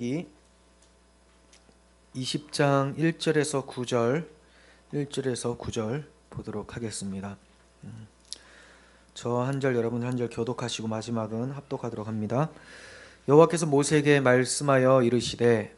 창세기 20장 1절에서 9절 보도록 하겠습니다. 저 한 절 여러분 한 절 교독하시고 마지막은 합독하도록 합니다. 여호와께서 모세에게 말씀하여 이르시되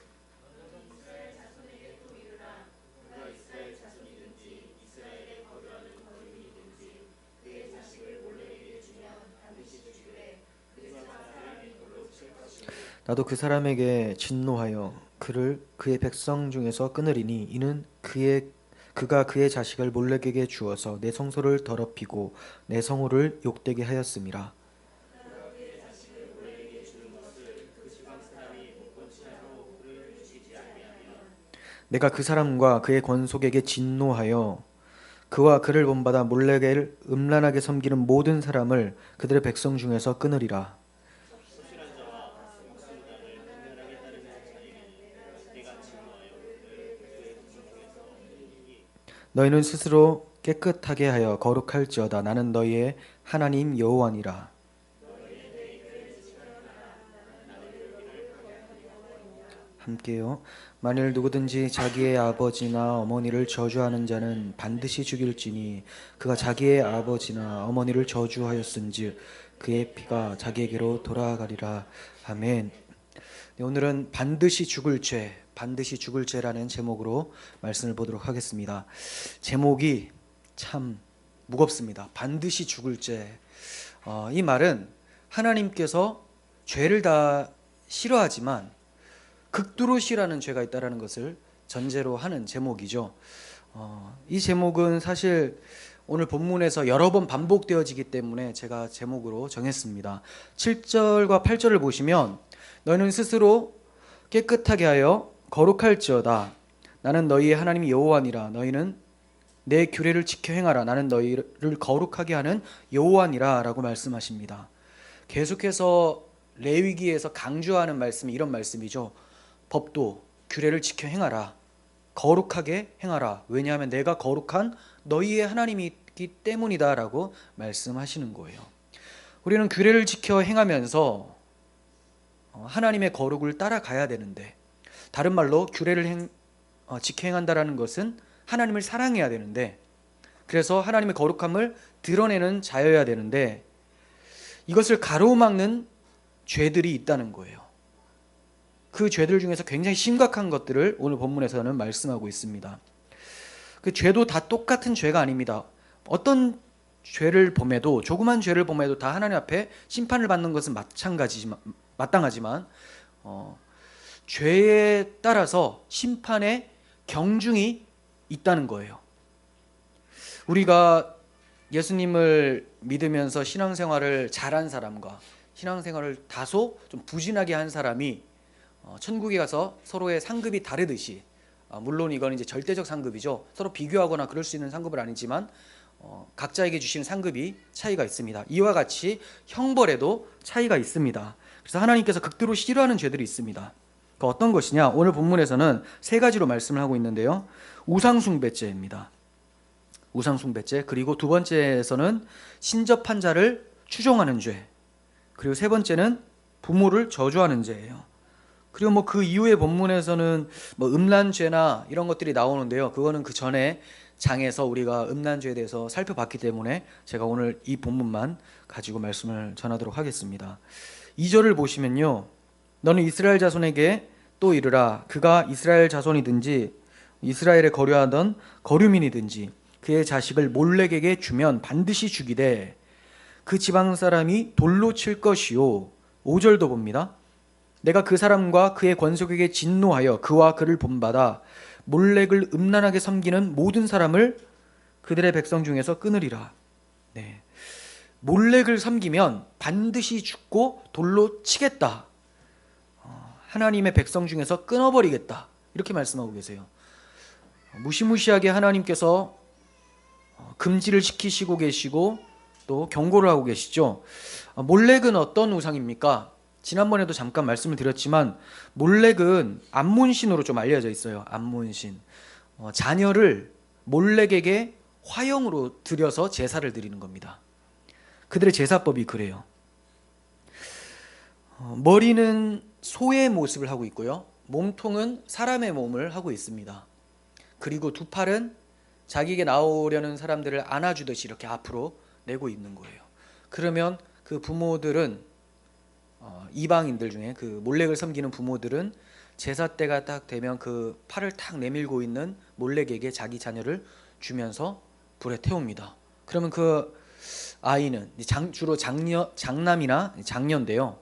나도 그 사람에게 진노하여 그를 그의 백성 중에서 끊으리니 이는 그가 그의 자식을 몰렉에게 주어서 내 성소를 더럽히고 내 성호를 욕되게 하였음이라. 내가 그 사람과 그의 권속에게 진노하여 그와 그를 본받아 몰렉을 음란하게 섬기는 모든 사람을 그들의 백성 중에서 끊으리라. 너희는 스스로 깨끗하게 하여 거룩할지어다. 나는 너희의 하나님 여호와니라. 함께요. 만일 누구든지 자기의 아버지나 어머니를 저주하는 자는 반드시 죽일지니 그가 자기의 아버지나 어머니를 저주하였은즉 그의 피가 자기에게로 돌아가리라. 아멘. 네, 오늘은 반드시 죽을 죄라는 제목으로 말씀을 보도록 하겠습니다. 제목이 참 무겁습니다. 반드시 죽을 죄. 이 말은 하나님께서 죄를 다 싫어하지만 극도로 싫어하는 죄가 있다는 것을 전제로 하는 제목이죠. 이 제목은 사실 오늘 본문에서 여러 번 반복되어지기 때문에 제가 제목으로 정했습니다. 7절과 8절을 보시면 너희는 스스로 깨끗하게 하여 거룩할지어다. 나는 너희의 하나님 여호와니라. 너희는 내 규례를 지켜 행하라. 나는 너희를 거룩하게 하는 여호와니라 라고 말씀하십니다. 계속해서 레위기에서 강조하는 말씀이 이런 말씀이죠. 법도 규례를 지켜 행하라. 거룩하게 행하라. 왜냐하면 내가 거룩한 너희의 하나님이기 때문이다 라고 말씀하시는 거예요. 우리는 규례를 지켜 행하면서 하나님의 거룩을 따라가야 되는데, 다른 말로 규례를 지켜 행한다라는 것은 하나님을 사랑해야 되는데, 그래서 하나님의 거룩함을 드러내는 자여야 되는데 이것을 가로막는 죄들이 있다는 거예요. 그 죄들 중에서 굉장히 심각한 것들을 오늘 본문에서는 말씀하고 있습니다. 그 죄도 다 똑같은 죄가 아닙니다. 어떤 죄를 범해도, 조그만 죄를 범해도 다 하나님 앞에 심판을 받는 것은 마땅하지만 죄에 따라서 심판의 경중이 있다는 거예요. 우리가 예수님을 믿으면서 신앙생활을 잘한 사람과 신앙생활을 다소 좀 부진하게 한 사람이 천국에 가서 서로의 상급이 다르듯이, 물론 이건 이제 절대적 상급이죠. 서로 비교하거나 그럴 수 있는 상급은 아니지만 각자에게 주시는 상급이 차이가 있습니다. 이와 같이 형벌에도 차이가 있습니다. 그래서 하나님께서 극도로 싫어하는 죄들이 있습니다. 그 어떤 것이냐? 오늘 본문에서는 세 가지로 말씀을 하고 있는데요. 우상숭배죄입니다. 우상숭배죄. 그리고 두 번째에서는 신접한 자를 추종하는 죄. 그리고 세 번째는 부모를 저주하는 죄예요. 그리고 그 이후의 본문에서는 음란죄나 이런 것들이 나오는데요. 그거는 그 전에 장에서 우리가 음란죄에 대해서 살펴봤기 때문에 제가 오늘 이 본문만 가지고 말씀을 전하도록 하겠습니다. 2절을 보시면요. 너는 이스라엘 자손에게 또 이르라. 그가 이스라엘 자손이든지 이스라엘에 거류하던 거류민이든지 그의 자식을 몰렉에게 주면 반드시 죽이되 그 지방 사람이 돌로 칠 것이요. 5절도 봅니다. 내가 그 사람과 그의 권속에게 진노하여 그와 그를 본받아 몰렉을 음란하게 섬기는 모든 사람을 그들의 백성 중에서 끊으리라. 네. 몰렉을 섬기면 반드시 죽고 돌로 치겠다. 하나님의 백성 중에서 끊어버리겠다. 이렇게 말씀하고 계세요. 무시무시하게 하나님께서 금지를 시키시고 계시고 또 경고를 하고 계시죠. 몰렉은 어떤 우상입니까? 지난번에도 잠깐 말씀을 드렸지만 몰렉은 암몬신으로 좀 알려져 있어요. 암몬신. 자녀를 몰렉에게 화형으로 드려서 제사를 드리는 겁니다. 그들의 제사법이 그래요. 머리는 소의 모습을 하고 있고요. 몸통은 사람의 몸을 하고 있습니다. 그리고 두 팔은 자기에게 나오려는 사람들을 안아주듯이 이렇게 앞으로 내고 있는 거예요. 그러면 그 부모들은 이방인들 중에 그 몰렉을 섬기는 부모들은 제사 때가 딱 되면 그 팔을 탁 내밀고 있는 몰렉에게 자기 자녀를 주면서 불에 태웁니다. 그러면 그 아이는 주로 장남이나 장녀인데요.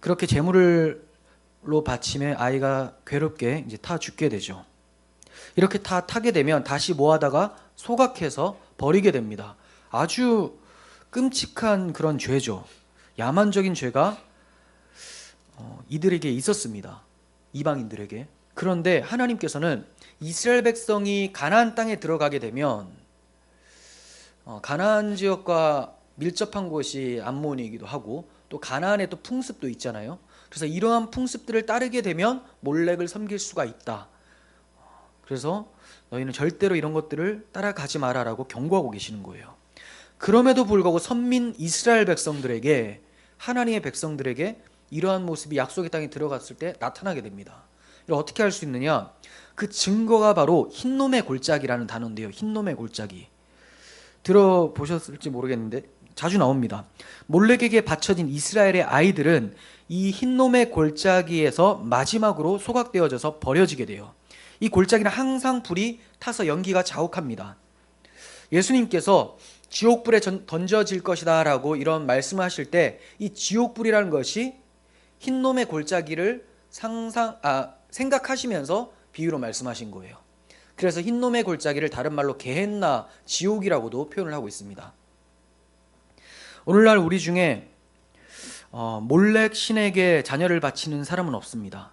그렇게 제물로 바침에 아이가 괴롭게 이제 타 죽게 되죠. 이렇게 다 타게 되면 다시 모아다가 소각해서 버리게 됩니다. 아주 끔찍한 그런 죄죠. 야만적인 죄가 이들에게 있었습니다. 이방인들에게. 그런데 하나님께서는 이스라엘 백성이 가나안 땅에 들어가게 되면 가나안 지역과 밀접한 곳이 암몬이기도 하고 또 가나안에 또 풍습도 있잖아요. 그래서 이러한 풍습들을 따르게 되면 몰렉을 섬길 수가 있다. 그래서 너희는 절대로 이런 것들을 따라가지 마라라고 경고하고 계시는 거예요. 그럼에도 불구하고 선민 이스라엘 백성들에게, 하나님의 백성들에게 이러한 모습이 약속의 땅에 들어갔을 때 나타나게 됩니다. 이걸 어떻게 할 수 있느냐? 그 증거가 바로 흰놈의 골짜기라는 단어인데요. 흰놈의 골짜기. 들어보셨을지 모르겠는데 자주 나옵니다. 몰렉에게 바쳐진 이스라엘의 아이들은 이 흰놈의 골짜기에서 마지막으로 소각되어져서 버려지게 돼요. 이 골짜기는 항상 불이 타서 연기가 자욱합니다. 예수님께서 지옥불에 던져질 것이다 라고 이런 말씀을 하실 때 이 지옥불이라는 것이 흰놈의 골짜기를 생각하시면서 비유로 말씀하신 거예요. 그래서 흰놈의 골짜기를 다른 말로 게헨나, 지옥이라고도 표현을 하고 있습니다. 오늘날 우리 중에 몰렉 신에게 자녀를 바치는 사람은 없습니다.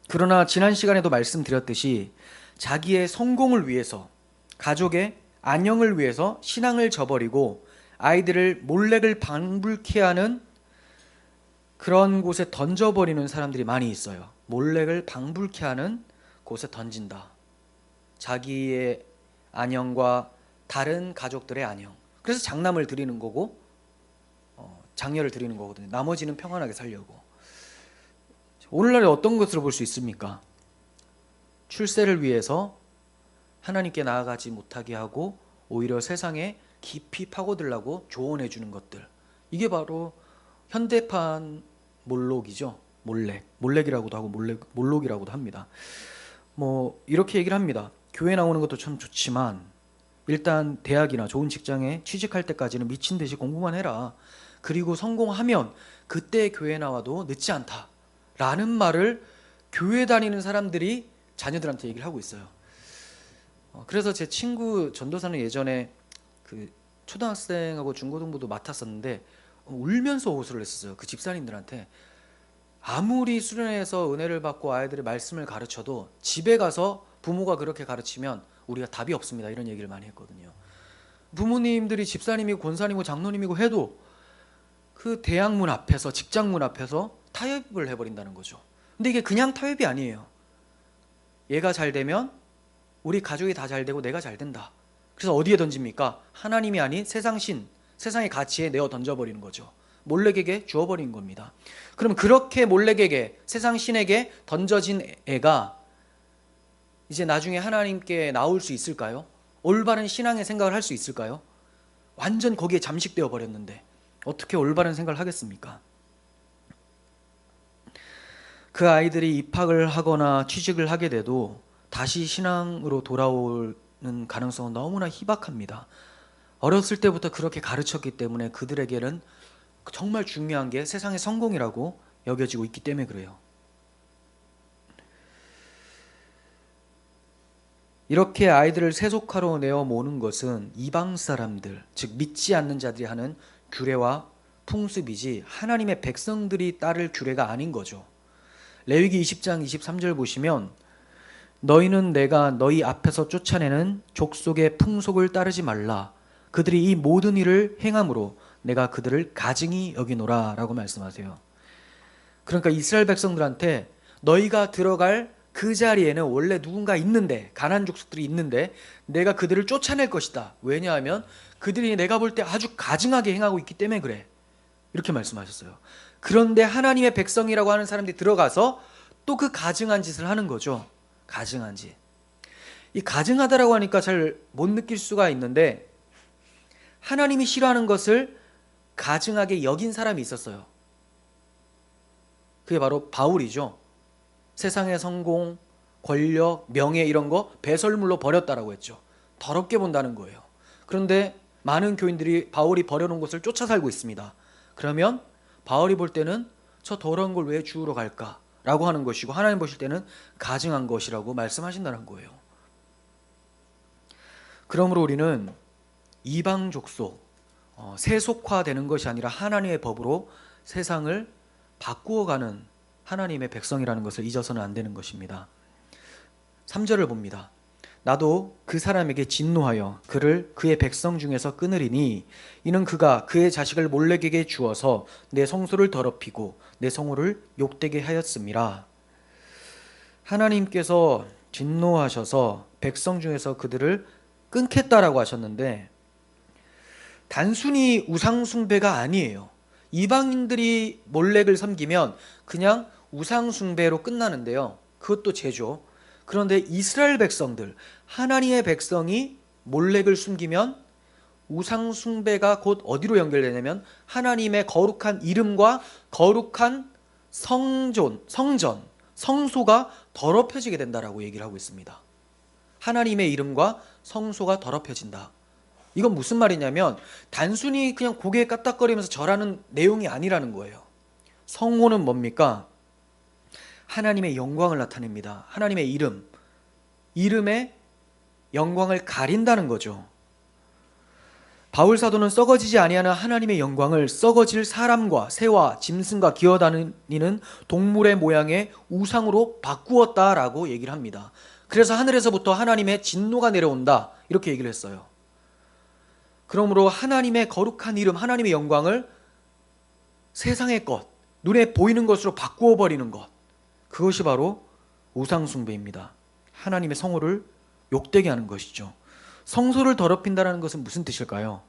그러나 지난 시간에도 말씀드렸듯이 자기의 성공을 위해서, 가족의 안녕을 위해서 신앙을 저버리고 아이들을 몰렉을 방불케 하는 그런 곳에 던져버리는 사람들이 많이 있어요. 몰렉을 방불케 하는 곳에 던진다. 자기의 안녕과 다른 가족들의 안녕. 그래서 장남을 드리는 거고 장녀를 드리는 거거든요. 나머지는 평안하게 살려고. 오늘날에 어떤 것으로 볼 수 있습니까? 출세를 위해서 하나님께 나아가지 못하게 하고 오히려 세상에 깊이 파고들라고 조언해 주는 것들. 이게 바로 현대판 몰록이죠. 몰렉이라고도 하고 몰록이라고도 합니다. 이렇게 얘기를 합니다. 교회 나오는 것도 참 좋지만 일단 대학이나 좋은 직장에 취직할 때까지는 미친 듯이 공부만 해라. 그리고 성공하면 그때 교회 나와도 늦지 않다. 라는 말을 교회 다니는 사람들이 자녀들한테 얘기를 하고 있어요. 그래서 제 친구 전도사는 예전에 그 초등학생하고 중고등부도 맡았었는데 울면서 호소를 했었어요. 그 집사님들한테. 아무리 수련회에서 은혜를 받고 아이들의 말씀을 가르쳐도 집에 가서 부모가 그렇게 가르치면 우리가 답이 없습니다. 이런 얘기를 많이 했거든요. 부모님들이 집사님이고 권사님이고 장로님이고 해도 그 대학문 앞에서, 직장문 앞에서 타협을 해버린다는 거죠. 근데 이게 그냥 타협이 아니에요. 얘가 잘 되면 우리 가족이 다 잘 되고 내가 잘 된다. 그래서 어디에 던집니까? 하나님이 아닌 세상신, 세상의 가치에 내어 던져버리는 거죠. 몰렉에게 주어버린 겁니다. 그럼 그렇게 몰렉에게, 세상 신에게 던져진 애가 이제 나중에 하나님께 나올 수 있을까요? 올바른 신앙의 생각을 할 수 있을까요? 완전 거기에 잠식되어 버렸는데 어떻게 올바른 생각을 하겠습니까? 그 아이들이 입학을 하거나 취직을 하게 돼도 다시 신앙으로 돌아오는 가능성은 너무나 희박합니다. 어렸을 때부터 그렇게 가르쳤기 때문에 그들에게는 정말 중요한 게 세상의 성공이라고 여겨지고 있기 때문에 그래요. 이렇게 아이들을 세속화로 내어 모는 것은 이방 사람들, 즉 믿지 않는 자들이 하는 규례와 풍습이지 하나님의 백성들이 따를 규례가 아닌 거죠. 레위기 20장 23절 보시면 너희는 내가 너희 앞에서 쫓아내는 족속의 풍속을 따르지 말라. 그들이 이 모든 일을 행함으로 내가 그들을 가증히 여기노라 라고 말씀하세요. 그러니까 이스라엘 백성들한테 너희가 들어갈 그 자리에는 원래 누군가 있는데, 가나안 족속들이 있는데 내가 그들을 쫓아낼 것이다. 왜냐하면 그들이 내가 볼 때 아주 가증하게 행하고 있기 때문에 그래. 이렇게 말씀하셨어요. 그런데 하나님의 백성이라고 하는 사람들이 들어가서 또 그 가증한 짓을 하는 거죠. 가증한 짓. 이 가증하다라고 하니까 잘 못 느낄 수가 있는데, 하나님이 싫어하는 것을 가증하게 여긴 사람이 있었어요. 그게 바로 바울이죠. 세상의 성공, 권력, 명예 이런 거 배설물로 버렸다라고 했죠. 더럽게 본다는 거예요. 그런데 많은 교인들이 바울이 버려놓은 것을 쫓아 살고 있습니다. 그러면 바울이 볼 때는 저 더러운 걸 왜 주우러 갈까? 라고 하는 것이고, 하나님 보실 때는 가증한 것이라고 말씀하신다는 거예요. 그러므로 우리는 이방 족속, 세속화되는 것이 아니라 하나님의 법으로 세상을 바꾸어가는 하나님의 백성이라는 것을 잊어서는 안 되는 것입니다. 3절을 봅니다. 나도 그 사람에게 진노하여 그를 그의 백성 중에서 끊으리니 이는 그가 그의 자식을 몰렉에게 주어서 내 성소를 더럽히고 내 성호를 욕되게 하였음이라. 하나님께서 진노하셔서 백성 중에서 그들을 끊겠다라고 하셨는데, 단순히 우상숭배가 아니에요. 이방인들이 몰렉을 섬기면 그냥 우상숭배로 끝나는데요. 그것도 죄죠. 그런데 이스라엘 백성들, 하나님의 백성이 몰렉을 숨기면 우상숭배가 곧 어디로 연결되냐면 하나님의 거룩한 이름과 거룩한 성전, 성소가 더럽혀지게 된다라고 얘기를 하고 있습니다. 하나님의 이름과 성소가 더럽혀진다. 이건 무슨 말이냐면 단순히 그냥 고개 까딱거리면서 절하는 내용이 아니라는 거예요. 성호는 뭡니까? 하나님의 영광을 나타냅니다. 하나님의 이름의 영광을 가린다는 거죠. 바울 사도는 썩어지지 아니하는 하나님의 영광을 썩어질 사람과 새와 짐승과 기어다니는 동물의 모양의 우상으로 바꾸었다라고 얘기를 합니다. 그래서 하늘에서부터 하나님의 진노가 내려온다, 이렇게 얘기를 했어요. 그러므로 하나님의 거룩한 이름, 하나님의 영광을 세상의 것, 눈에 보이는 것으로 바꾸어 버리는 것, 그것이 바로 우상숭배입니다. 하나님의 성호를 욕되게 하는 것이죠. 성소를 더럽힌다는 것은 무슨 뜻일까요?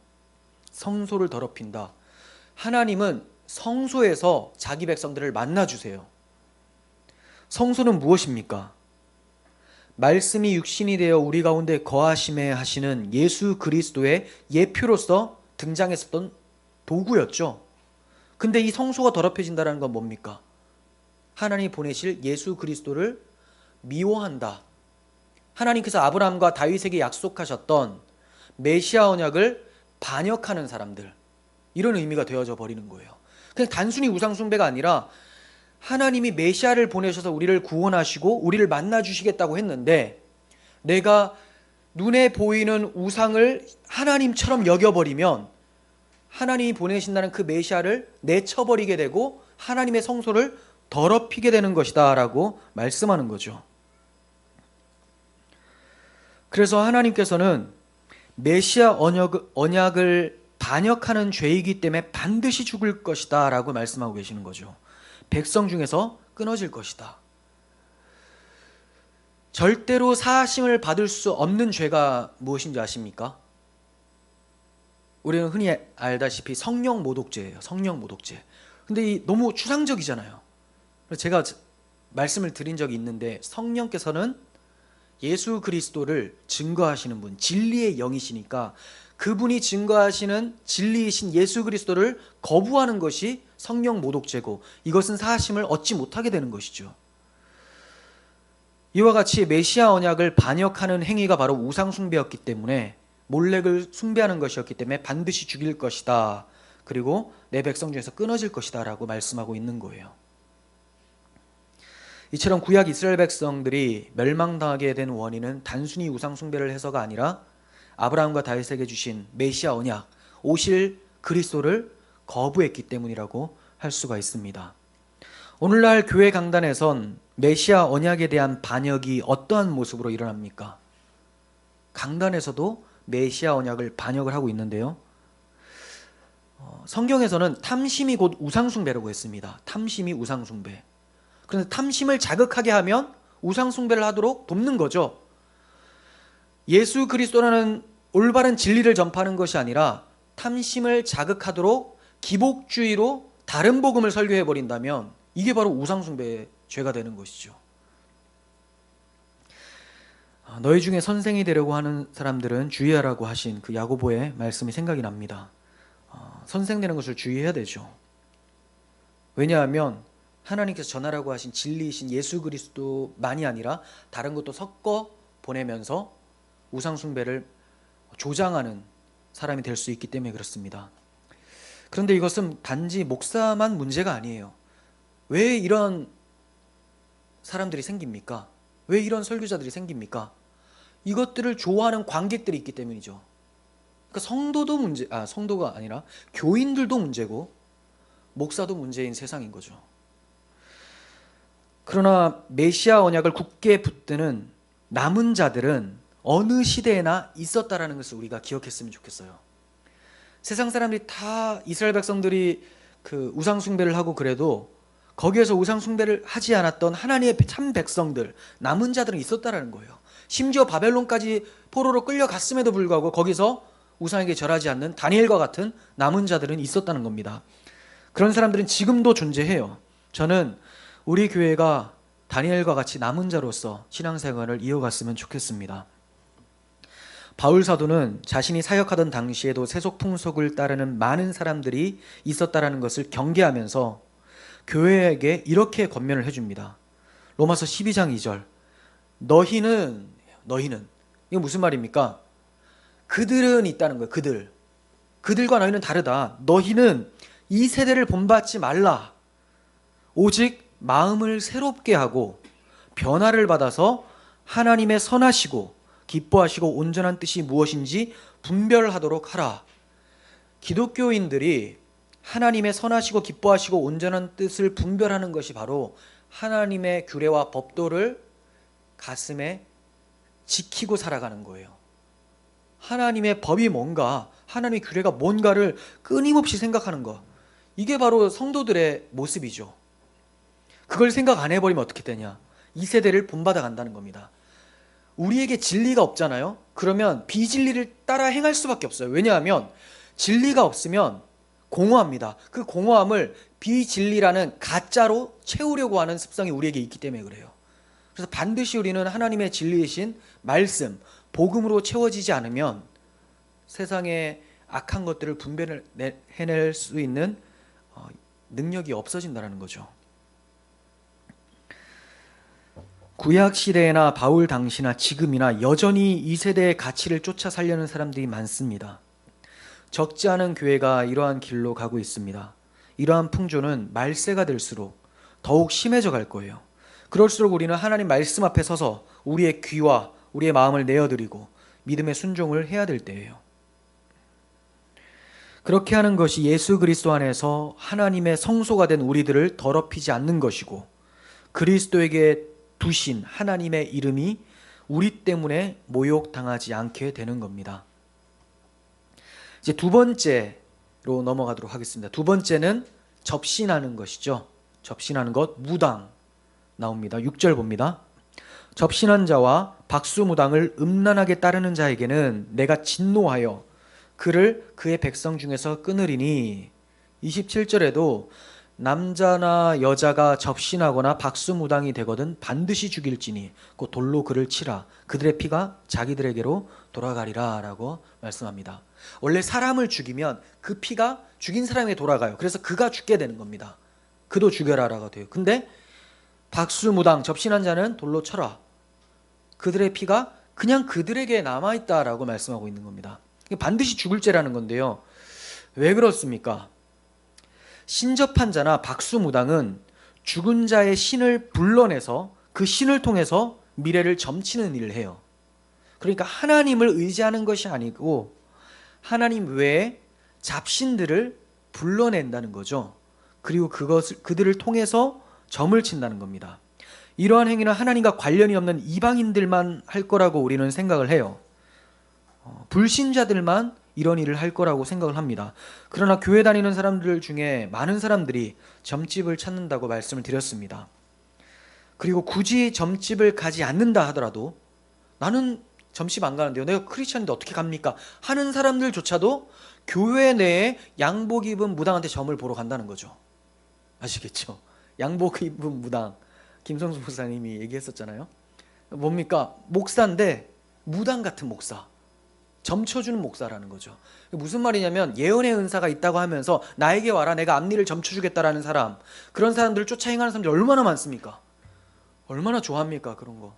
성소를 더럽힌다. 하나님은 성소에서 자기 백성들을 만나주세요. 성소는 무엇입니까? 말씀이 육신이 되어 우리 가운데 거하심에 하시는 예수 그리스도의 예표로서 등장했었던 도구였죠. 근데 이 성소가 더럽혀진다는 건 뭡니까? 하나님이 보내실 예수 그리스도를 미워한다. 하나님께서 아브라함과 다윗에게 약속하셨던 메시아 언약을 반역하는 사람들, 이런 의미가 되어져 버리는 거예요. 그냥 단순히 우상숭배가 아니라 하나님이 메시아를 보내셔서 우리를 구원하시고 우리를 만나주시겠다고 했는데, 내가 눈에 보이는 우상을 하나님처럼 여겨버리면 하나님이 보내신다는 그 메시아를 내쳐버리게 되고 하나님의 성소를 더럽히게 되는 것이다 라고 말씀하는 거죠. 그래서 하나님께서는 메시아 언약을 반역하는 죄이기 때문에 반드시 죽을 것이다 라고 말씀하고 계시는 거죠. 백성 중에서 끊어질 것이다. 절대로 사하심을 받을 수 없는 죄가 무엇인지 아십니까? 우리는 흔히 알다시피 성령 모독죄예요. 성령 모독죄. 근데 이 너무 추상적이잖아요. 제가 말씀을 드린 적이 있는데, 성령께서는 예수 그리스도를 증거하시는 분, 진리의 영이시니까 그분이 증거하시는 진리이신 예수 그리스도를 거부하는 것이 성령 모독죄고, 이것은 사하심을 얻지 못하게 되는 것이죠. 이와 같이 메시아 언약을 반역하는 행위가 바로 우상 숭배였기 때문에, 몰렉을 숭배하는 것이었기 때문에 반드시 죽일 것이다, 그리고 내 백성 중에서 끊어질 것이다 라고 말씀하고 있는 거예요. 이처럼 구약 이스라엘 백성들이 멸망당하게 된 원인은 단순히 우상 숭배를 해서가 아니라 아브라함과 다윗에게 주신 메시아 언약, 오실 그리스도를 거부했기 때문이라고 할 수가 있습니다. 오늘날 교회 강단에선 메시아 언약에 대한 반역이 어떠한 모습으로 일어납니까? 강단에서도 메시아 언약을 반역을 하고 있는데요. 성경에서는 탐심이 곧 우상숭배라고 했습니다. 탐심이 우상숭배. 그런데 탐심을 자극하게 하면 우상숭배를 하도록 돕는 거죠. 예수 그리스도라는 올바른 진리를 전파하는 것이 아니라 탐심을 자극하도록 기복주의로 다른 복음을 설교해 버린다면 이게 바로 우상숭배의 죄가 되는 것이죠. 너희 중에 선생이 되려고 하는 사람들은 주의하라고 하신 그 야고보의 말씀이 생각이 납니다. 선생 되는 것을 주의해야 되죠. 왜냐하면 하나님께서 전하라고 하신 진리이신 예수 그리스도만이 아니라 다른 것도 섞어 보내면서 우상숭배를 조장하는 사람이 될 수 있기 때문에 그렇습니다. 그런데 이것은 단지 목사만 문제가 아니에요. 왜 이런 사람들이 생깁니까? 왜 이런 설교자들이 생깁니까? 이것들을 좋아하는 관객들이 있기 때문이죠. 그러니까 성도가 아니라 교인들도 문제고 목사도 문제인 세상인 거죠. 그러나 메시아 언약을 굳게 붙드는 남은 자들은 어느 시대에나 있었다라는 것을 우리가 기억했으면 좋겠어요. 세상 사람들이 다 이스라엘 백성들이 그 우상 숭배를 하고 그래도 거기에서 우상 숭배를 하지 않았던 하나님의 참 백성들, 남은 자들은 있었다라는 거예요. 심지어 바벨론까지 포로로 끌려갔음에도 불구하고 거기서 우상에게 절하지 않는 다니엘과 같은 남은 자들은 있었다는 겁니다. 그런 사람들은 지금도 존재해요. 저는 우리 교회가 다니엘과 같이 남은 자로서 신앙생활을 이어갔으면 좋겠습니다. 바울 사도는 자신이 사역하던 당시에도 세속 풍속을 따르는 많은 사람들이 있었다라는 것을 경계하면서 교회에게 이렇게 권면을 해줍니다. 로마서 12장 2절. 너희는 이거 무슨 말입니까? 그들은 있다는 거예요. 그들과 너희는 다르다. 너희는 이 세대를 본받지 말라. 오직 마음을 새롭게 하고 변화를 받아서 하나님의 선하시고 기뻐하시고 온전한 뜻이 무엇인지 분별하도록 하라. 기독교인들이 하나님의 선하시고 기뻐하시고 온전한 뜻을 분별하는 것이 바로 하나님의 규례와 법도를 가슴에 지키고 살아가는 거예요. 하나님의 법이 뭔가, 하나님의 규례가 뭔가를 끊임없이 생각하는 것. 이게 바로 성도들의 모습이죠. 그걸 생각 안 해버리면 어떻게 되냐? 이 세대를 본받아 간다는 겁니다. 우리에게 진리가 없잖아요. 그러면 비진리를 따라 행할 수밖에 없어요. 왜냐하면 진리가 없으면 공허합니다. 그 공허함을 비진리라는 가짜로 채우려고 하는 습성이 우리에게 있기 때문에 그래요. 그래서 반드시 우리는 하나님의 진리이신 말씀, 복음으로 채워지지 않으면 세상의 악한 것들을 해낼 수 있는 능력이 없어진다는 거죠. 구약 시대나 바울 당시나 지금이나 여전히 이 세대의 가치를 쫓아 살려는 사람들이 많습니다. 적지 않은 교회가 이러한 길로 가고 있습니다. 이러한 풍조는 말세가 될수록 더욱 심해져 갈 거예요. 그럴수록 우리는 하나님 말씀 앞에 서서 우리의 귀와 우리의 마음을 내어드리고 믿음의 순종을 해야 될 때예요. 그렇게 하는 것이 예수 그리스도 안에서 하나님의 성소가 된 우리들을 더럽히지 않는 것이고 그리스도에게 두신 하나님의 이름이 우리 때문에 모욕당하지 않게 되는 겁니다. 이제 두 번째로 넘어가도록 하겠습니다. 두 번째는 접신하는 것이죠. 접신하는 것, 무당 나옵니다. 6절 봅니다. 접신한 자와 박수무당을 음란하게 따르는 자에게는 내가 진노하여 그를 그의 백성 중에서 끊으리니. 27절에도 남자나 여자가 접신하거나 박수무당이 되거든 반드시 죽일지니 곧 돌로 그를 치라. 그들의 피가 자기들에게로 돌아가리라 라고 말씀합니다. 원래 사람을 죽이면 그 피가 죽인 사람에게 돌아가요. 그래서 그가 죽게 되는 겁니다. 그도 죽여라 라고 돼요. 근데 박수무당, 접신한 자는 돌로 쳐라. 그들의 피가 그냥 그들에게 남아있다라고 말씀하고 있는 겁니다. 반드시 죽을 죄라는 건데요. 왜 그렇습니까? 신접한 자나 박수무당은 죽은 자의 신을 불러내서 그 신을 통해서 미래를 점치는 일을 해요. 그러니까 하나님을 의지하는 것이 아니고 하나님 외에 잡신들을 불러낸다는 거죠. 그리고 그들을 통해서 점을 친다는 겁니다. 이러한 행위는 하나님과 관련이 없는 이방인들만 할 거라고 우리는 생각을 해요. 불신자들만 이런 일을 할 거라고 생각을 합니다. 그러나 교회 다니는 사람들 중에 많은 사람들이 점집을 찾는다고 말씀을 드렸습니다. 그리고 굳이 점집을 가지 않는다 하더라도 나는 점집 안 가는데요. 내가 크리스천인데 어떻게 갑니까? 하는 사람들조차도 교회 내에 양복 입은 무당한테 점을 보러 간다는 거죠. 아시겠죠? 양복 입은 무당 김성수 목사님이 얘기했었잖아요. 뭡니까? 목사인데 무당 같은 목사, 점쳐주는 목사라는 거죠. 무슨 말이냐면 예언의 은사가 있다고 하면서 나에게 와라, 내가 앞니를 점쳐주겠다라는 사람, 그런 사람들을 쫓아 행하는 사람들이 얼마나 많습니까? 얼마나 좋아합니까 그런 거.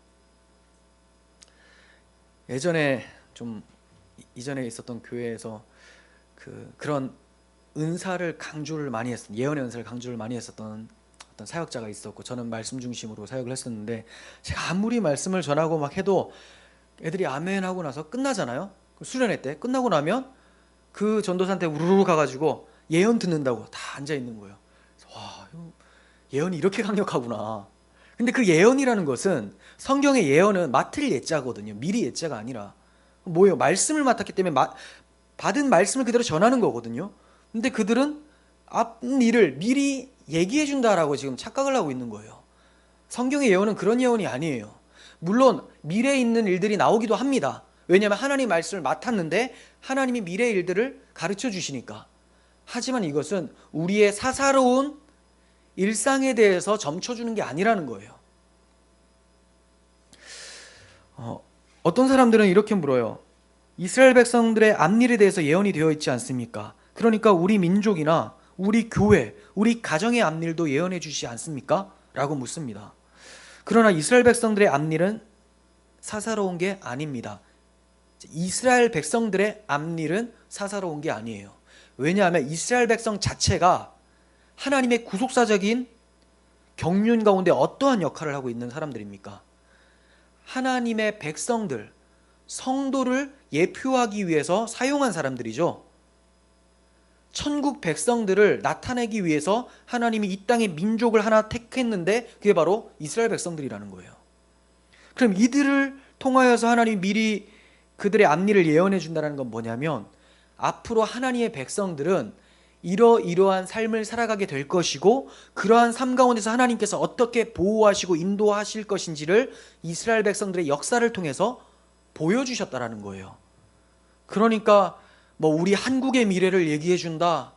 예전에 좀 이전에 있었던 교회에서 그런 은사를 강조를 많이 했던, 예언의 은사를 강조를 많이 했었던 어떤 사역자가 있었고, 저는 말씀 중심으로 사역을 했었는데, 제가 아무리 말씀을 전하고 막 해도 애들이 아멘 하고 나서 끝나잖아요. 수련회 때 끝나고 나면 그 전도사한테 우르르 가가지고 예언 듣는다고 다 앉아 있는 거예요. 와, 예언이 이렇게 강력하구나. 근데 그 예언이라는 것은, 성경의 예언은 맡을 예자거든요. 미리 예자가 아니라 뭐예요? 말씀을 맡았기 때문에 받은 말씀을 그대로 전하는 거거든요. 근데 그들은 앞일을 미리 얘기해 준다라고 지금 착각을 하고 있는 거예요. 성경의 예언은 그런 예언이 아니에요. 물론 미래에 있는 일들이 나오기도 합니다. 왜냐하면 하나님 말씀을 맡았는데 하나님이 미래의 일들을 가르쳐 주시니까. 하지만 이것은 우리의 사사로운 일상에 대해서 점쳐주는 게 아니라는 거예요. 어떤 사람들은 이렇게 물어요. 이스라엘 백성들의 앞일에 대해서 예언이 되어 있지 않습니까? 그러니까 우리 민족이나 우리 교회, 우리 가정의 앞일도 예언해 주시지 않습니까? 라고 묻습니다. 그러나 이스라엘 백성들의 앞일은 사사로운 게 아닙니다. 이스라엘 백성들의 앞일은 사사로운 게 아니에요. 왜냐하면 이스라엘 백성 자체가 하나님의 구속사적인 경륜 가운데 어떠한 역할을 하고 있는 사람들입니까? 하나님의 백성들, 성도를 예표하기 위해서 사용한 사람들이죠. 천국 백성들을 나타내기 위해서 하나님이 이 땅에 민족을 하나 택했는데 그게 바로 이스라엘 백성들이라는 거예요. 그럼 이들을 통하여서 하나님이 미리 그들의 앞일을 예언해 준다는 건 뭐냐면, 앞으로 하나님의 백성들은 이러이러한 삶을 살아가게 될 것이고, 그러한 삶 가운데서 하나님께서 어떻게 보호하시고 인도하실 것인지를 이스라엘 백성들의 역사를 통해서 보여주셨다라는 거예요. 그러니까 뭐 우리 한국의 미래를 얘기해 준다,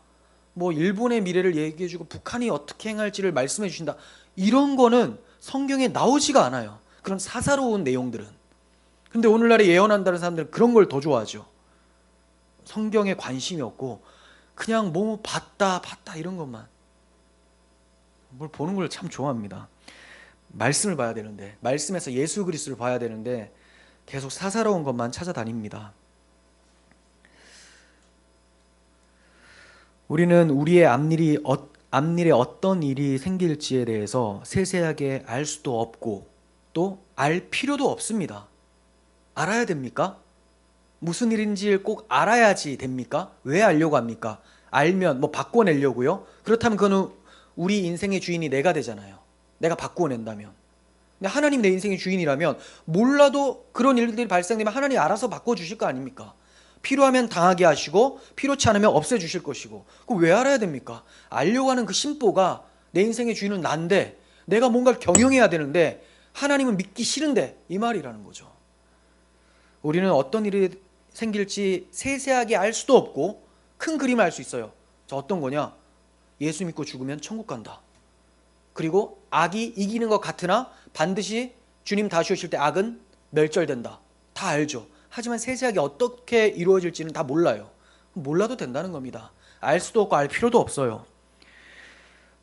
뭐 일본의 미래를 얘기해 주고 북한이 어떻게 행할지를 말씀해 주신다, 이런 거는 성경에 나오지가 않아요. 그런 사사로운 내용들은. 근데 오늘날에 예언한다는 사람들은 그런 걸 더 좋아하죠. 성경에 관심이 없고 그냥 뭐 봤다 이런 것만. 뭘 보는 걸 참 좋아합니다. 말씀을 봐야 되는데, 말씀에서 예수 그리스도를 봐야 되는데 계속 사사로운 것만 찾아다닙니다. 우리는 우리의 앞일에 어떤 일이 생길지에 대해서 세세하게 알 수도 없고 또 알 필요도 없습니다. 알아야 됩니까? 무슨 일인지 꼭 알아야지 됩니까? 왜 알려고 합니까? 알면 뭐 바꿔내려고요? 그렇다면 그거는 우리 인생의 주인이 내가 되잖아요. 내가 바꿔낸다면. 근데 하나님 내 인생의 주인이라면 몰라도 그런 일들이 발생되면 하나님이 알아서 바꿔주실 거 아닙니까? 필요하면 당하게 하시고 필요치 않으면 없애주실 것이고. 그거 왜 알아야 됩니까? 알려고 하는 그 심보가, 내 인생의 주인은 난데 내가 뭔가를 경영해야 되는데 하나님은 믿기 싫은데, 이 말이라는 거죠. 우리는 어떤 일이 생길지 세세하게 알 수도 없고 큰 그림을 알 수 있어요. 자, 어떤 거냐? 예수 믿고 죽으면 천국 간다. 그리고 악이 이기는 것 같으나 반드시 주님 다시 오실 때 악은 멸절된다. 다 알죠. 하지만 세세하게 어떻게 이루어질지는 다 몰라요. 몰라도 된다는 겁니다. 알 수도 없고 알 필요도 없어요.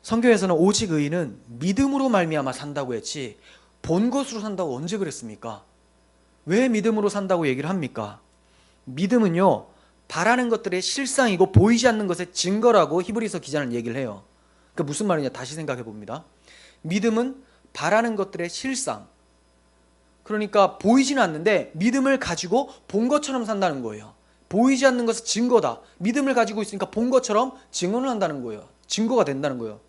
성경에서는 오직 의인은 믿음으로 말미암아 산다고 했지 본 것으로 산다고 언제 그랬습니까? 왜 믿음으로 산다고 얘기를 합니까? 믿음은요, 바라는 것들의 실상이고 보이지 않는 것의 증거라고 히브리서 기자는 얘기를 해요. 그러니까 무슨 말이냐, 다시 생각해 봅니다. 믿음은 바라는 것들의 실상, 그러니까 보이지는 않는데 믿음을 가지고 본 것처럼 산다는 거예요. 보이지 않는 것은 증거다. 믿음을 가지고 있으니까 본 것처럼 증언을 한다는 거예요. 증거가 된다는 거예요.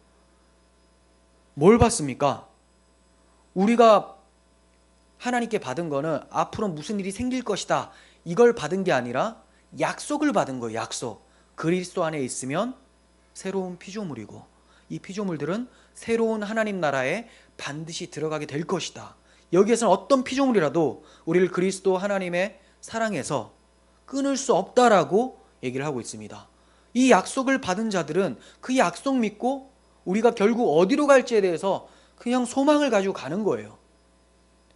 뭘 받습니까? 우리가 하나님께 받은 거는 앞으로 무슨 일이 생길 것이다, 이걸 받은 게 아니라 약속을 받은 거예요. 약속. 그리스도 안에 있으면 새로운 피조물이고 이 피조물들은 새로운 하나님 나라에 반드시 들어가게 될 것이다. 여기에서는 어떤 피조물이라도 우리를 그리스도 하나님의 사랑에서 끊을 수 없다라고 얘기를 하고 있습니다. 이 약속을 받은 자들은 그 약속 믿고 우리가 결국 어디로 갈지에 대해서 그냥 소망을 가지고 가는 거예요.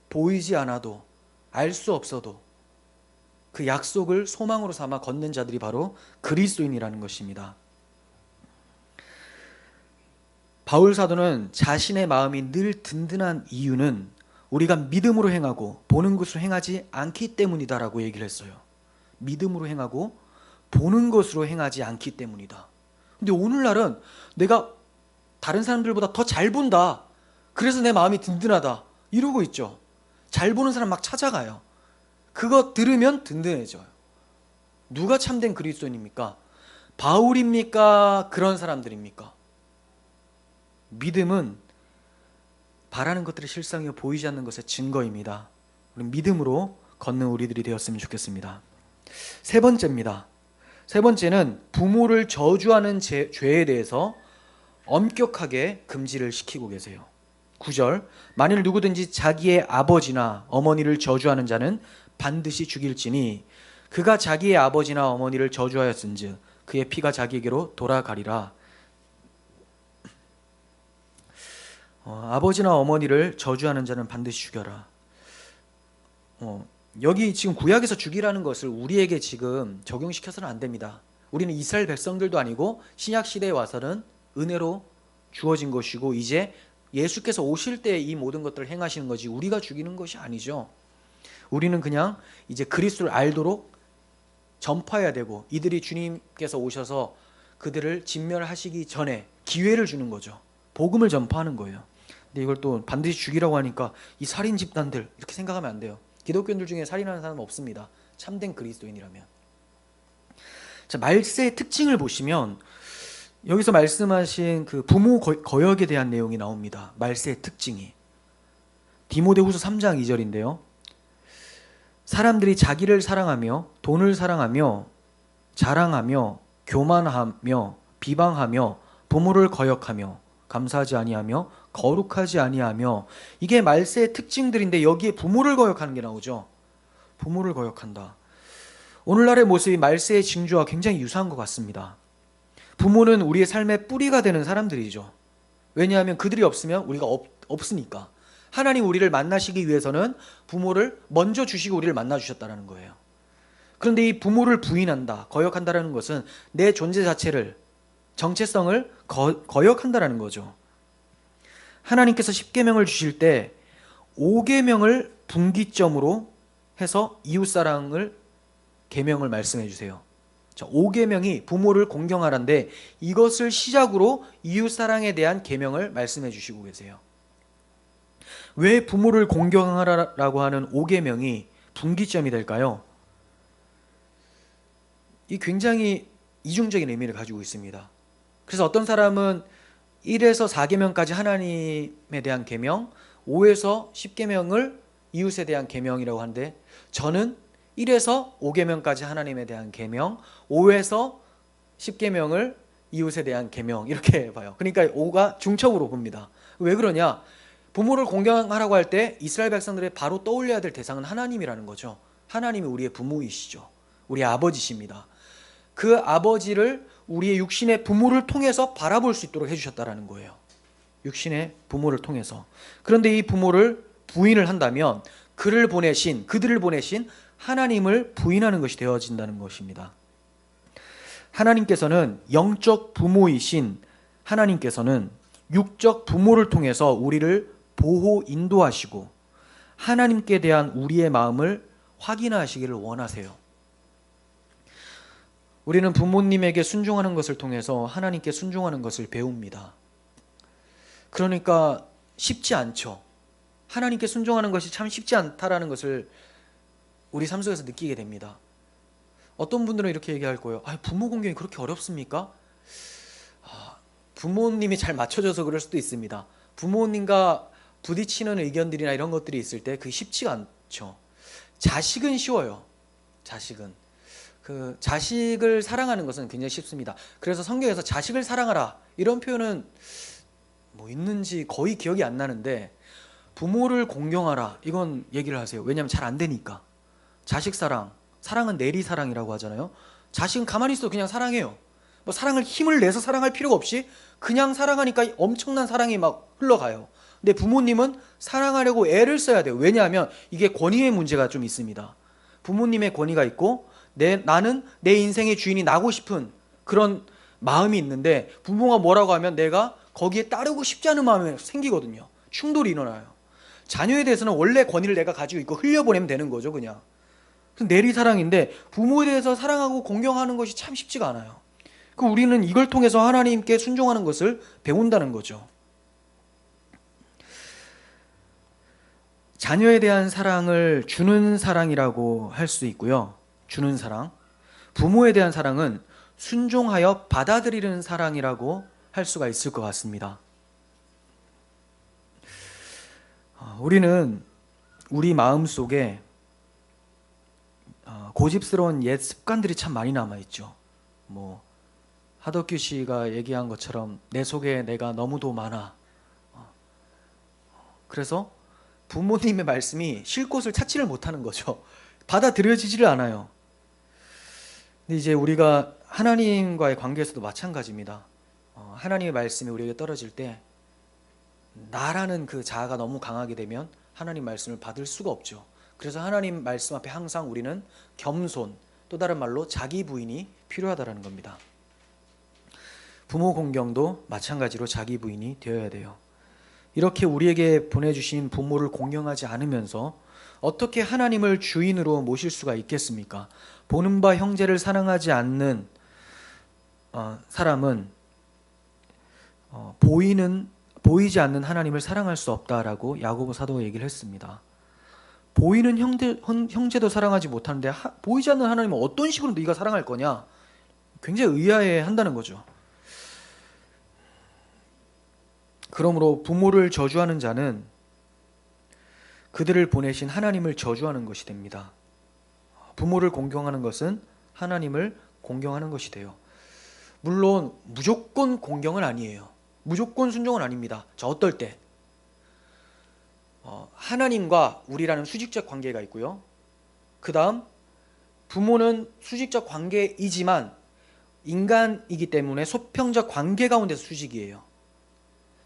보이지 않아도, 알 수 없어도 그 약속을 소망으로 삼아 걷는 자들이 바로 그리스도인이라는 것입니다. 바울 사도는 자신의 마음이 늘 든든한 이유는 우리가 믿음으로 행하고 보는 것으로 행하지 않기 때문이다라고 얘기를 했어요. 믿음으로 행하고 보는 것으로 행하지 않기 때문이다. 근데 오늘날은 내가 다른 사람들보다 더 잘 본다, 그래서 내 마음이 든든하다, 이러고 있죠. 잘 보는 사람 막 찾아가요. 그거 들으면 든든해져요. 누가 참된 그리스도인입니까? 바울입니까? 그런 사람들입니까? 믿음은 바라는 것들의 실상이 보이지 않는 것의 증거입니다. 우리 믿음으로 걷는 우리들이 되었으면 좋겠습니다. 세 번째입니다. 세 번째는 부모를 저주하는 죄에 대해서 엄격하게 금지를 시키고 계세요. 9절, 만일 누구든지 자기의 아버지나 어머니를 저주하는 자는 반드시 죽일지니 그가 자기의 아버지나 어머니를 저주하였은즉 그의 피가 자기에게로 돌아가리라. 아버지나 어머니를 저주하는 자는 반드시 죽여라. 여기 지금 구약에서 죽이라는 것을 우리에게 지금 적용시켜서는 안 됩니다. 우리는 이스라엘 백성들도 아니고 신약 시대에 와서는 은혜로 주어진 것이고 이제 예수께서 오실 때 이 모든 것들을 행하시는 거지 우리가 죽이는 것이 아니죠. 우리는 그냥 이제 그리스도를 알도록 전파해야 되고 이들이 주님께서 오셔서 그들을 진멸하시기 전에 기회를 주는 거죠. 복음을 전파하는 거예요. 근데 이걸 또 반드시 죽이라고 하니까 이 살인 집단들 이렇게 생각하면 안 돼요. 기독교인들 중에 살인하는 사람은 없습니다. 참된 그리스도인이라면. 자, 말세의 특징을 보시면 여기서 말씀하신 그 부모 거역에 대한 내용이 나옵니다. 말세의 특징이 디모데후서 3장 2절인데요. 사람들이 자기를 사랑하며 돈을 사랑하며 자랑하며 교만하며 비방하며 부모를 거역하며 감사하지 아니하며 거룩하지 아니하며, 이게 말세의 특징들인데 여기에 부모를 거역하는 게 나오죠. 부모를 거역한다. 오늘날의 모습이 말세의 징조와 굉장히 유사한 것 같습니다. 부모는 우리의 삶의 뿌리가 되는 사람들이죠. 왜냐하면 그들이 없으면 우리가 없으니까. 하나님 우리를 만나시기 위해서는 부모를 먼저 주시고 우리를 만나 주셨다는 거예요. 그런데 이 부모를 부인한다, 거역한다는 것은 내 존재 자체를, 정체성을 거역한다는 거죠. 하나님께서 10계명을 주실 때 5계명을 분기점으로 해서 이웃사랑을 계명을 말씀해 주세요. 5계명이 부모를 공경하라인데 이것을 시작으로 이웃사랑에 대한 계명을 말씀해 주시고 계세요. 왜 부모를 공경하라라고 하는 5계명이 분기점이 될까요? 이 굉장히 이중적인 의미를 가지고 있습니다. 그래서 어떤 사람은 1에서 4계명까지 하나님에 대한 계명, 5에서 10계명을 이웃에 대한 계명이라고 하는데 저는 1에서 5계명까지 하나님에 대한 계명, 5에서 10계명을 이웃에 대한 계명, 이렇게 봐요. 그러니까 5가 중첩으로 봅니다. 왜 그러냐? 부모를 공경하라고 할 때 이스라엘 백성들이 바로 떠올려야 될 대상은 하나님이라는 거죠. 하나님이 우리의 부모이시죠. 우리의 아버지십니다. 그 아버지를 우리의 육신의 부모를 통해서 바라볼 수 있도록 해주셨다는 거예요. 육신의 부모를 통해서. 그런데 이 부모를 부인을 한다면 그들을 보내신 하나님을 부인하는 것이 되어진다는 것입니다. 하나님께서는 영적 부모이신 하나님께서는 육적 부모를 통해서 우리를 보호 인도하시고 하나님께 대한 우리의 마음을 확인하시기를 원하세요. 우리는 부모님에게 순종하는 것을 통해서 하나님께 순종하는 것을 배웁니다. 그러니까 쉽지 않죠. 하나님께 순종하는 것이 참 쉽지 않다라는 것을 우리 삶 속에서 느끼게 됩니다. 어떤 분들은 이렇게 얘기할 거예요. 부모 공경이 그렇게 어렵습니까? 부모님이 잘 맞춰져서 그럴 수도 있습니다. 부모님과 부딪히는 의견들이나 이런 것들이 있을 때 그게 쉽지가 않죠. 자식은 쉬워요. 자식을 사랑하는 것은 굉장히 쉽습니다. 그래서 성경에서 자식을 사랑하라 이런 표현은 있는지 거의 기억이 안 나는데, 부모를 공경하라 이건 얘기를 하세요. 왜냐하면 잘 안 되니까. 자식 사랑은 내리 사랑이라고 하잖아요. 자식은 가만히 있어도 그냥 사랑해요. 뭐 사랑을 힘을 내서 사랑할 필요가 없이 그냥 사랑하니까 엄청난 사랑이 막 흘러가요. 근데 부모님은 사랑하려고 애를 써야 돼요. 왜냐하면 이게 권위의 문제가 좀 있습니다. 부모님의 권위가 있고 나는 내 인생의 주인이 나고 싶은 그런 마음이 있는데 부모가 뭐라고 하면 내가 거기에 따르고 싶지 않은 마음이 생기거든요. 충돌이 일어나요. 자녀에 대해서는 원래 권위를 내가 가지고 있고 흘려보내면 되는 거죠, 그냥. 내리사랑인데 부모에 대해서 사랑하고 공경하는 것이 참 쉽지가 않아요. 우리는 이걸 통해서 하나님께 순종하는 것을 배운다는 거죠. 자녀에 대한 사랑을 주는 사랑이라고 할 수 있고요. 주는 사랑. 부모에 대한 사랑은 순종하여 받아들이는 사랑이라고 할 수가 있을 것 같습니다. 우리는 우리 마음속에 고집스러운 옛 습관들이 참 많이 남아있죠. 하덕규 씨가 얘기한 것처럼 내 속에 내가 너무도 많아. 그래서 부모님의 말씀이 쉴 곳을 찾지를 못하는 거죠. 받아들여지지를 않아요. 근데 이제 우리가 하나님과의 관계에서도 마찬가지입니다. 하나님의 말씀이 우리에게 떨어질 때 나라는 그 자아가 너무 강하게 되면 하나님 말씀을 받을 수가 없죠. 그래서 하나님 말씀 앞에 항상 우리는 겸손, 또 다른 말로 자기 부인이 필요하다는 겁니다. 부모 공경도 마찬가지로 자기 부인이 되어야 돼요. 이렇게 우리에게 보내주신 부모를 공경하지 않으면서 어떻게 하나님을 주인으로 모실 수가 있겠습니까? 보는 바 형제를 사랑하지 않는 사람은 보이지 않는 하나님을 사랑할 수 없다라고 야고보 사도가 얘기를 했습니다. 보이는 형제도 사랑하지 못하는데 보이지 않는 하나님은 어떤 식으로 네가 사랑할 거냐? 굉장히 의아해한다는 거죠. 그러므로 부모를 저주하는 자는 그들을 보내신 하나님을 저주하는 것이 됩니다. 부모를 공경하는 것은 하나님을 공경하는 것이 돼요. 물론 무조건 공경은 아니에요. 무조건 순종은 아닙니다. 자, 어떨 때? 하나님과 우리라는 수직적 관계가 있고요. 그 다음 부모는 수직적 관계이지만 인간이기 때문에 소평적 관계 가운데서 수직이에요.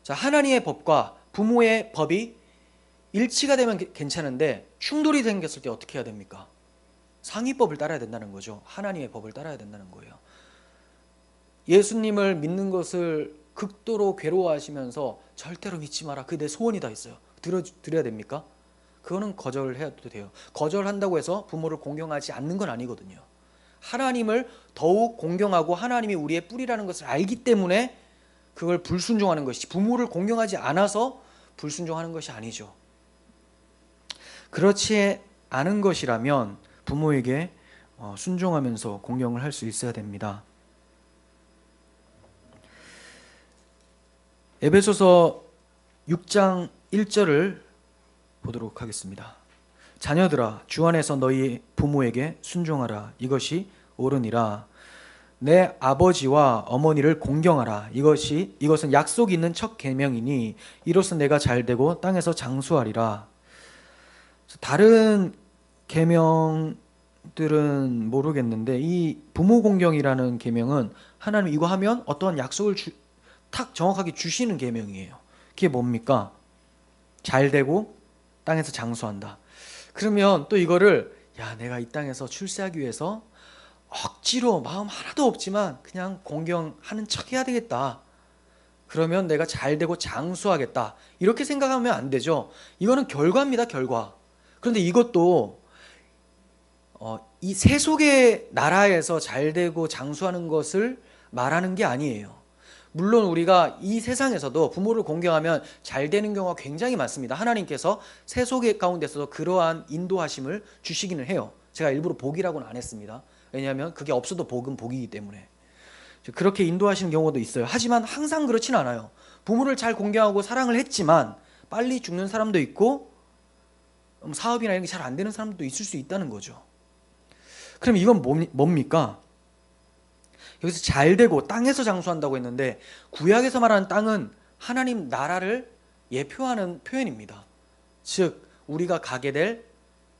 자, 하나님의 법과 부모의 법이 일치가 되면 괜찮은데 충돌이 생겼을 때 어떻게 해야 됩니까? 상위법을 따라야 된다는 거죠. 하나님의 법을 따라야 된다는 거예요. 예수님을 믿는 것을 극도로 괴로워하시면서 절대로 믿지 마라. 그게 내 소원이다 했어요. 드려야 됩니까? 그거는 거절해도 돼요. 거절한다고 해서 부모를 공경하지 않는 건 아니거든요. 하나님을 더욱 공경하고 하나님이 우리의 뿌리라는 것을 알기 때문에 그걸 불순종하는 것이지 부모를 공경하지 않아서 불순종하는 것이 아니죠. 그렇지 않은 것이라면 부모에게 순종하면서 공경을 할 수 있어야 됩니다. 에베소서 6장 1절을 보도록 하겠습니다. 자녀들아 주 안에서 너희 부모에게 순종하라. 이것이 옳으니라. 내 아버지와 어머니를 공경하라. 이것은 약속이 있는 첫 계명이니 이로써 내가 잘되고 땅에서 장수하리라. 다른 계명들은 모르겠는데 이 부모 공경이라는 계명은 하나님 이거 하면 어떠한 약속을 탁 정확하게 주시는 계명이에요. 그게 뭡니까? 잘되고 땅에서 장수한다. 그러면 또 이거를 내가 이 땅에서 출세하기 위해서 억지로 마음 하나도 없지만 그냥 공경하는 척 해야 되겠다. 그러면 내가 잘되고 장수하겠다. 이렇게 생각하면 안 되죠. 이거는 결과입니다. 결과. 그런데 이것도 이 세속의 나라에서 잘되고 장수하는 것을 말하는 게 아니에요. 물론 우리가 이 세상에서도 부모를 공경하면 잘 되는 경우가 굉장히 많습니다. 하나님께서 세속의 가운데서도 그러한 인도하심을 주시기는 해요. 제가 일부러 복이라고는 안 했습니다. 왜냐하면 그게 없어도 복은 복이기 때문에 그렇게 인도하시는 경우도 있어요. 하지만 항상 그렇진 않아요. 부모를 잘 공경하고 사랑을 했지만 빨리 죽는 사람도 있고 사업이나 이런 게 잘 안 되는 사람도 있을 수 있다는 거죠. 그럼 이건 뭡니까? 여기서 잘되고 땅에서 장수한다고 했는데 구약에서 말하는 땅은 하나님 나라를 예표하는 표현입니다. 즉 우리가 가게 될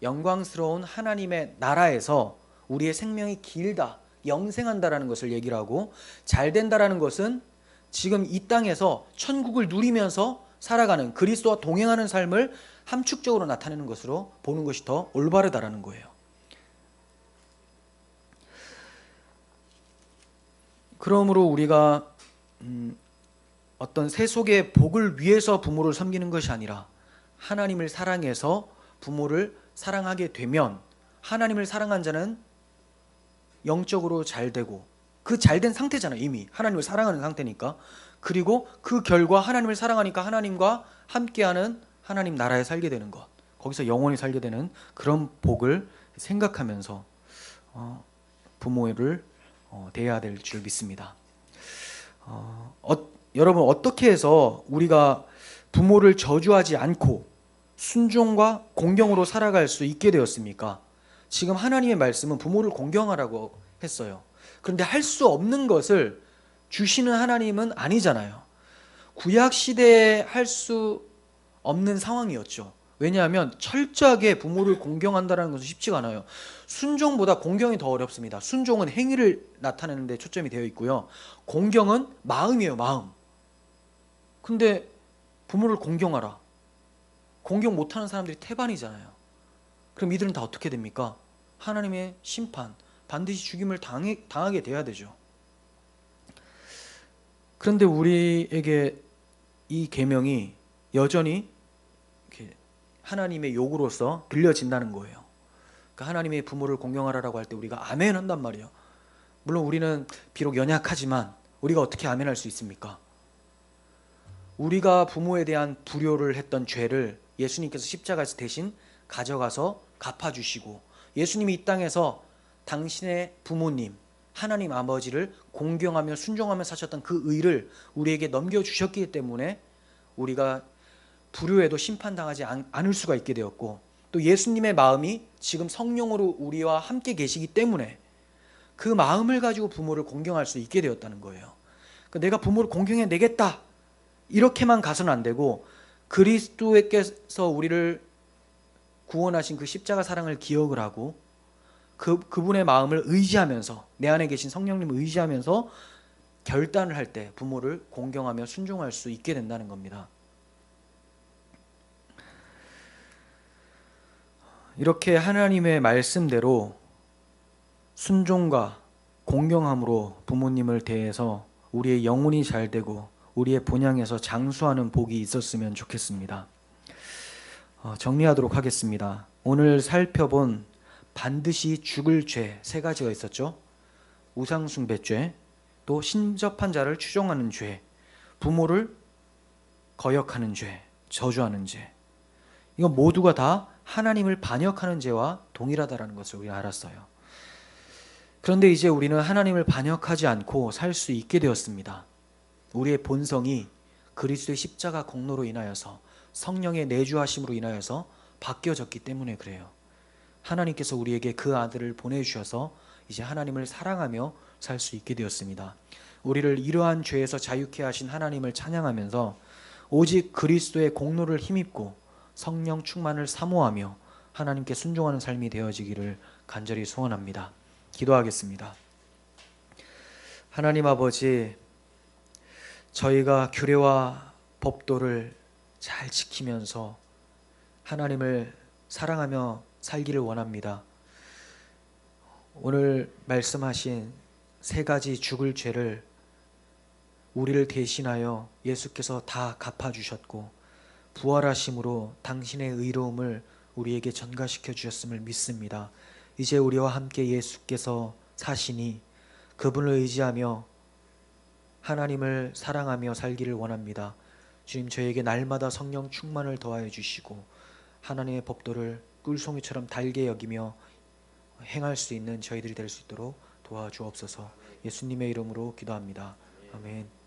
영광스러운 하나님의 나라에서 우리의 생명이 길다 영생한다라는 것을 얘기를 하고, 잘 된다라는 것은 지금 이 땅에서 천국을 누리면서 살아가는, 그리스도와 동행하는 삶을 함축적으로 나타내는 것으로 보는 것이 더 올바르다라는 거예요. 그러므로 우리가 어떤 세속의 복을 위해서 부모를 섬기는 것이 아니라 하나님을 사랑해서 부모를 사랑하게 되면, 하나님을 사랑한 자는 영적으로 잘 되고, 그 잘된 상태잖아요. 이미 하나님을 사랑하는 상태니까. 그리고 그 결과 하나님을 사랑하니까 하나님과 함께하는 하나님 나라에 살게 되는 것, 거기서 영원히 살게 되는 그런 복을 생각하면서 부모를 대해야 될 줄 믿습니다. 여러분, 어떻게 해서 우리가 부모를 저주하지 않고 순종과 공경으로 살아갈 수 있게 되었습니까? 지금 하나님의 말씀은 부모를 공경하라고 했어요. 그런데 할 수 없는 것을 주시는 하나님은 아니잖아요. 구약 시대에 할 수 없는 상황이었죠. 왜냐하면 철저하게 부모를 공경한다는 것은 쉽지가 않아요. 순종보다 공경이 더 어렵습니다. 순종은 행위를 나타내는 데 초점이 되어 있고요. 공경은 마음이에요, 마음. 근데 부모를 공경하라. 공경 못하는 사람들이 태반이잖아요. 그럼 이들은 다 어떻게 됩니까? 하나님의 심판, 반드시 죽임을 당하게 돼야 되죠. 그런데 우리에게 이 계명이 여전히 하나님의 요구로서 들려진다는 거예요. 그러니까 하나님의 부모를 공경하라고 할 때 우리가 아멘 한단 말이에요. 물론 우리는 비록 연약하지만 우리가 어떻게 아멘할 수 있습니까? 우리가 부모에 대한 불효를 했던 죄를 예수님께서 십자가에서 대신 가져가서 갚아주시고, 예수님이 이 땅에서 당신의 부모님 하나님 아버지를 공경하며 순종하며 사셨던 그 의를 우리에게 넘겨주셨기 때문에 우리가 불효에도 심판당하지 않을 수가 있게 되었고, 또 예수님의 마음이 지금 성령으로 우리와 함께 계시기 때문에 그 마음을 가지고 부모를 공경할 수 있게 되었다는 거예요. 그러니까 내가 부모를 공경해내겠다 이렇게만 가서는 안 되고, 그리스도께서 우리를 구원하신 그 십자가 사랑을 기억을 하고 그분의 마음을 의지하면서, 내 안에 계신 성령님을 의지하면서 결단을 할 때 부모를 공경하며 순종할 수 있게 된다는 겁니다. 이렇게 하나님의 말씀대로 순종과 공경함으로 부모님을 대해서 우리의 영혼이 잘 되고 우리의 본향에서 장수하는 복이 있었으면 좋겠습니다. 정리하도록 하겠습니다. 오늘 살펴본 반드시 죽을 죄 세 가지가 있었죠. 우상숭배죄, 또 신접한 자를 추종하는 죄, 부모를 거역하는 죄, 저주하는 죄. 이건 모두가 다 하나님을 반역하는 죄와 동일하다는 것을 우리가 알았어요. 그런데 이제 우리는 하나님을 반역하지 않고 살 수 있게 되었습니다. 우리의 본성이 그리스도의 십자가 공로로 인하여서, 성령의 내주하심으로 인하여서 바뀌어졌기 때문에 그래요. 하나님께서 우리에게 그 아들을 보내주셔서 이제 하나님을 사랑하며 살 수 있게 되었습니다. 우리를 이러한 죄에서 자유케 하신 하나님을 찬양하면서 오직 그리스도의 공로를 힘입고 성령 충만을 사모하며 하나님께 순종하는 삶이 되어지기를 간절히 소원합니다. 기도하겠습니다. 하나님 아버지, 저희가 규례와 법도를 잘 지키면서 하나님을 사랑하며 살기를 원합니다. 오늘 말씀하신 세 가지 죽을 죄를 우리를 대신하여 예수께서 다 갚아주셨고, 부활하심으로 당신의 의로움을 우리에게 전가시켜 주셨음을 믿습니다. 이제 우리와 함께 예수께서 사시니 그분을 의지하며 하나님을 사랑하며 살기를 원합니다. 주님, 저에게 날마다 성령 충만을 더하여 주시고 하나님의 법도를 꿀송이처럼 달게 여기며 행할 수 있는 저희들이 될 수 있도록 도와주옵소서. 예수님의 이름으로 기도합니다. 아멘.